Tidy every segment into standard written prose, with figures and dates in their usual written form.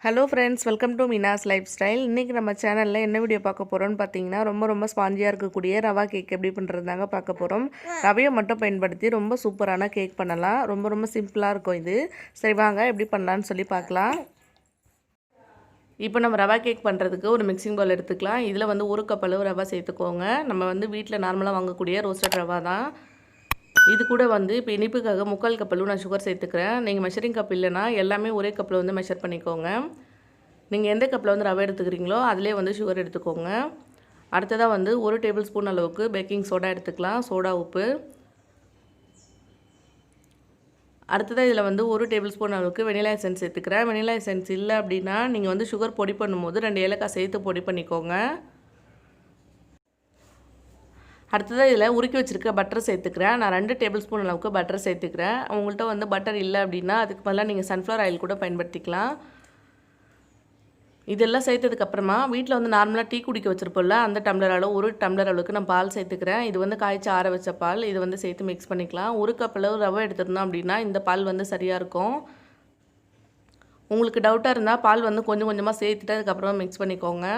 Hello friends, welcome to Meena's life style. இன்றைக்கி நம்ம சேனலில் என்ன வீடியோ பார்க்க போகிறோம்னு பார்த்தீங்கன்னா, ரொம்ப ஸ்பாஞ்சியாக இருக்கக்கூடிய ரவா கேக் எப்படி பண்ணுறதுதாங்க பார்க்க போகிறோம். ரவையை மட்டும் பயன்படுத்தி ரொம்ப சூப்பரான கேக் பண்ணலாம். ரொம்ப சிம்பிளாக இருக்கும் இது. சரி வாங்க எப்படி பண்ணலான்னு சொல்லி பார்க்கலாம். இப்போ நம்ம ரவா கேக் பண்ணுறதுக்கு ஒரு மிக்சிங் பவுல் எடுத்துக்கலாம். இதில் வந்து 1 கப் அளவு ரவா சேர்த்துக்கோங்க. நம்ம வந்து வீட்டில் நார்மலாக வாங்கக்கூடிய ரோஸ்டட் ரவா தான். இது கூட வந்து இப்போ இனிப்புக்காக 3/4 கப் அளவு நான் சுகர் சேர்த்துக்கிறேன். நீங்கள் மெஷரிங் கப் இல்லைனா எல்லாமே ஒரே கப்பில் வந்து மெஷர் பண்ணிக்கோங்க. நீங்கள் எந்த கப்பில் வந்து ரவை எடுத்துக்கிறீங்களோ அதிலே வந்து சுகர் எடுத்துக்கோங்க. அடுத்ததாக வந்து 1 டேபிள் ஸ்பூன் அளவுக்கு பேக்கிங் சோடா எடுத்துக்கலாம், சோடா உப்பு. அடுத்ததாக இதில் வந்து 1 டேபிள் ஸ்பூன் அளவுக்கு வெனிலா எசன்ஸ் சேர்த்துக்கிறேன். வெனிலா எசன்ஸ் இல்லை அப்படின்னா நீங்கள் வந்து சுகர் பொடி பண்ணும்போது 2 ஏலக்காய் சேர்த்து பொடி பண்ணிக்கோங்க. அடுத்ததாக இதில் உருக்கி வச்சுருக்க பட்டர் சேர்த்துக்கிறேன். நான் 2 டேபிள் ஸ்பூன் அளவுக்கு பட்டர் சேர்த்துக்கிறேன். உங்கள்கிட்ட வந்து பட்டர் இல்லை அப்படின்னா அதுக்கு பதிலாக நீங்கள் சன்ஃப்ளவர் ஆயில் கூட பயன்படுத்திக்கலாம். இதெல்லாம் சேர்த்ததுக்கப்புறமா வீட்டில் வந்து நார்மலாக டீ குடிக்க வச்சுருப்போம்ல, அந்த டம்ளர் அளவு 1 டம்ளர் அளவுக்கு நான் பால் சேர்த்துக்கிறேன். இது வந்து காய்ச்சி ஆற வச்ச பால். இது வந்து சேர்த்து மிக்ஸ் பண்ணிக்கலாம். 1 கப் அளவு ரவை எடுத்துருந்தோம் அப்படின்னா இந்த பால் வந்து சரியாக இருக்கும். உங்களுக்கு டவுட்டாக இருந்தால் பால் வந்து கொஞ்சம் கொஞ்சமாக சேர்த்துட்டு அதுக்கப்புறமா மிக்ஸ் பண்ணிக்கோங்க.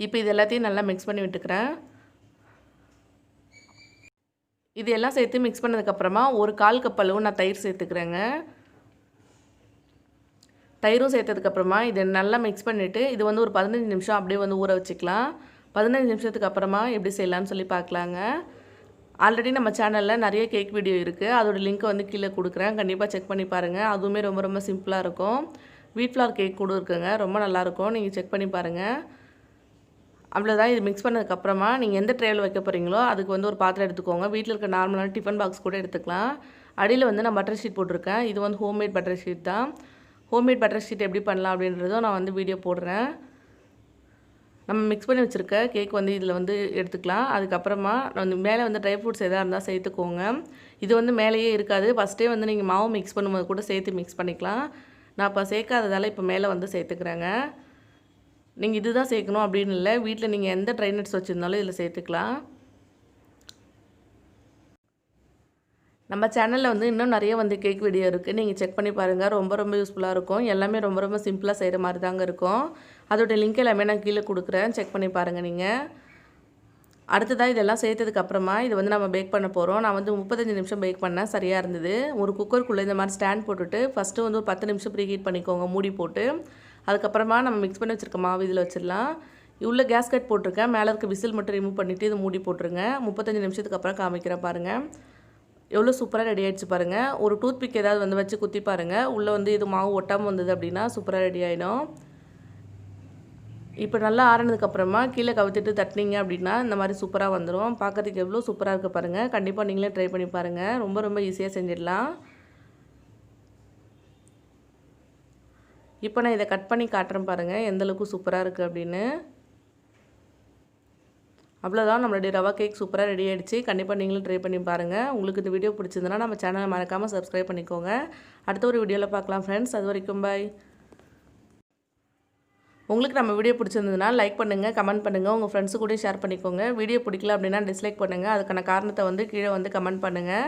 இப்போ இது எல்லாத்தையும் நல்லா மிக்ஸ் பண்ணி விட்டுக்கிறேன். இது எல்லாம் சேர்த்து மிக்ஸ் பண்ணதுக்கப்புறமா ஒரு 1/4 கப் அளவு நான் தயிர் சேர்த்துக்கிறேங்க. தயிரும் சேர்த்ததுக்கப்புறமா இதை நல்லா மிக்ஸ் பண்ணிவிட்டு இது வந்து ஒரு 15 நிமிஷம் அப்படியே வந்து ஊற வச்சுக்கலாம். 15 நிமிஷத்துக்கு அப்புறமா எப்படி செய்யலாம்னு சொல்லி பார்க்கலாங்க. ஆல்ரெடி நம்ம சேனலில் நிறைய கேக் வீடியோ இருக்குது. அதோட லிங்க்கை வந்து கீழே கொடுக்குறேன். கண்டிப்பாக செக் பண்ணி பாருங்கள். அதுவுமே ரொம்ப சிம்பிளாக இருக்கும். வீட் ஃப்ளார் கேக் கூட இருக்குங்க, ரொம்ப நல்லாயிருக்கும். நீங்கள் செக் பண்ணி பாருங்கள். அவ்வளோதான். இது மிக்ஸ் பண்ணதுக்கப்புறமா நீங்கள் எந்த ட்ரேவில் வைக்க போகிறீங்களோ அதுக்கு வந்து ஒரு பாத்திரம் எடுத்துக்கோங்க. வீட்டில் இருக்க நார்மலான டிஃபன் பாக்ஸ் கூட எடுத்துக்கலாம். அடியில் வந்து நான் பட்டர் ஷீட் போட்டிருக்கேன். இது வந்து ஹோம்மேட் பட்டர் ஷீட் தான். ஹோம்மேட் பட்டர் ஷீட் எப்படி பண்ணலாம் அப்படின்றதும் நான் வந்து வீடியோ போடுறேன். நம்ம மிக்ஸ் பண்ணி வச்சுருக்க கேக் வந்து இதில் வந்து எடுத்துக்கலாம். அதுக்கப்புறமா வந்து மேலே வந்து ட்ரை ஃப்ரூட்ஸ் எதாக இருந்தால் சேர்த்துக்கோங்க. இது வந்து மேலேயே இருக்காது. ஃபஸ்ட்டே வந்து நீங்கள் மாவு மிக்ஸ் பண்ணும்போது கூட சேர்த்து மிக்ஸ் பண்ணிக்கலாம். நான் இப்போ சேர்க்காததால் இப்போ மேலே வந்து சேர்த்துக்கிறேங்க. நீங்கள் இதுதான் சேர்க்கணும் அப்படின்னு இல்லை. வீட்டில் நீங்கள் எந்த ட்ரை நட்ஸ் வச்சுருந்தாலும் இதில் சேர்த்துக்கலாம். நம்ம சேனலில் வந்து இன்னும் நிறைய வந்து கேக் வீடியோ இருக்குது. நீங்கள் செக் பண்ணி பாருங்கள். ரொம்ப யூஸ்ஃபுல்லாக இருக்கும். எல்லாமே ரொம்ப சிம்பிளாக செய்கிற மாதிரி தாங்க இருக்கும். அதோட லிங்க் எல்லாமே நான் கீழே கொடுக்குறேன். செக் பண்ணி பாருங்கள் நீங்கள். அடுத்ததாக இதெல்லாம் சேர்த்ததுக்கப்புறமா இது வந்து நம்ம பேக் பண்ண போகிறோம். நான் வந்து 35 நிமிஷம் பேக் பண்ணேன், சரியாக இருந்தது. ஒரு குக்கருக்குள்ளே இந்த மாதிரி ஸ்டாண்ட் போட்டுட்டு ஃபஸ்ட்டு வந்து ஒரு 10 நிமிஷம் ப்ரீ ஹீட் பண்ணிக்கோங்க மூடி போட்டு. அதுக்கப்புறமா நம்ம மிக்ஸ் பண்ணி வச்சுருக்க மாவு இதில் வச்சிடலாம். உள்ள கேஸ்கட் போட்டிருக்கேன். மேலே இருக்க விசில் மட்டும் ரிமூவ் பண்ணிவிட்டு இது மூடி போட்டுருங்க. 35 நிமிஷத்துக்கு அப்புறம் காமிக்கிறேன் பாருங்கள். எவ்வளோ சூப்பராக ரெடி ஆகிடுச்சு பாருங்கள். ஒரு டூத் பிக் ஏதாவது வந்து வச்சு குத்தி பாருங்கள். உள்ளே வந்து இது மாவு ஒட்டாமல் வந்தது அப்படின்னா சூப்பராக ரெடி ஆகிடும். இப்போ நல்லா ஆறினதுக்கப்புறமா கீழே கவுத்திட்டு தட்டினீங்க அப்படின்னா இந்த மாதிரி சூப்பராக வந்துடும். பார்க்குறதுக்கு எவ்வளோ சூப்பராக இருக்குது பாருங்கள். கண்டிப்பாக நீங்களே ட்ரை பண்ணி பாருங்கள். ரொம்ப ஈஸியாக செஞ்சிடலாம். இப்போ நான் இதை கட் பண்ணி காட்டுறேன் பாருங்கள் எந்தளவுக்கு சூப்பராக இருக்குது அப்படின்னு. அவ்வளோதான், நம்மளுடைய ரவா கேக் சூப்பராக ரெடி ஆகிடுச்சு. கண்டிப்பாக நீங்களும் ட்ரை பண்ணி பாருங்கள். உங்களுக்கு இந்த வீடியோ பிடிச்சிருந்தனா நம்ம சேனலை மறக்காமல் சப்ஸ்கிரைப் பண்ணிக்கோங்க. அடுத்த ஒரு வீடியோவில் பார்க்கலாம் ஃப்ரெண்ட்ஸ். அது வரைக்கும் பாய். உங்களுக்கு நம்ம வீடியோ பிடிச்சிருந்ததுன்னா லைக் பண்ணுங்கள், கமெண்ட் பண்ணுங்கள், உங்கள் ஃப்ரெண்ட்ஸு கூட ஷேர் பண்ணிக்கோங்க. வீடியோ பிடிக்கல அப்படின்னா டிஸ்லைக் பண்ணுங்கள். அதுக்கான காரணத்தை வந்து கீழே வந்து கமெண்ட் பண்ணுங்கள்.